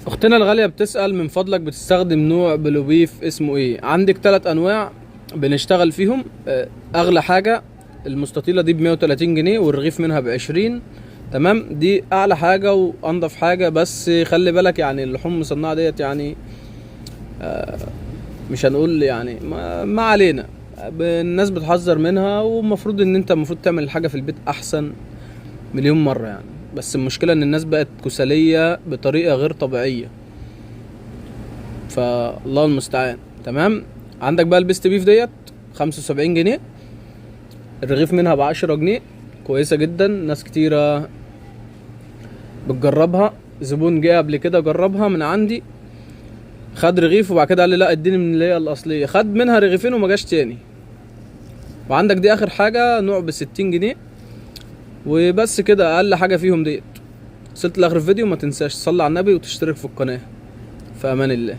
اختنا الغالية بتسأل من فضلك بتستخدم نوع بلو بيف اسمه ايه؟ عندك 3 انواع بنشتغل فيهم. اغلى حاجة المستطيلة دي ب130 جنيه والرغيف منها ب20. تمام، دي اعلى حاجة وانضف حاجة، بس خلي بالك يعني اللحوم المصنعة ديت يعني مش هنقول يعني ما علينا. الناس بتحذر منها، ومفروض ان انت المفروض تعمل الحاجة في البيت احسن مليون مرة يعني. بس المشكلة ان الناس بقت كسلية بطريقة غير طبيعية، فالله المستعان. تمام، عندك بقى البيست بيف ديت 75 جنيه، الرغيف منها ب10 جنيه، كويسة جدا، ناس كتيرة بتجربها. زبون جه قبل كده جربها من عندي، خد رغيف وبعد كده قال لي لا اديني من اللي هي الاصلية، خد منها رغيفين وما جاش تاني. وعندك دي اخر حاجة نوع ب60 جنيه وبس كده، اقل حاجة فيهم ديت. وصلت لاخر الفيديو، ما تنساش تصلي على النبي وتشترك في القناة. في امان الله.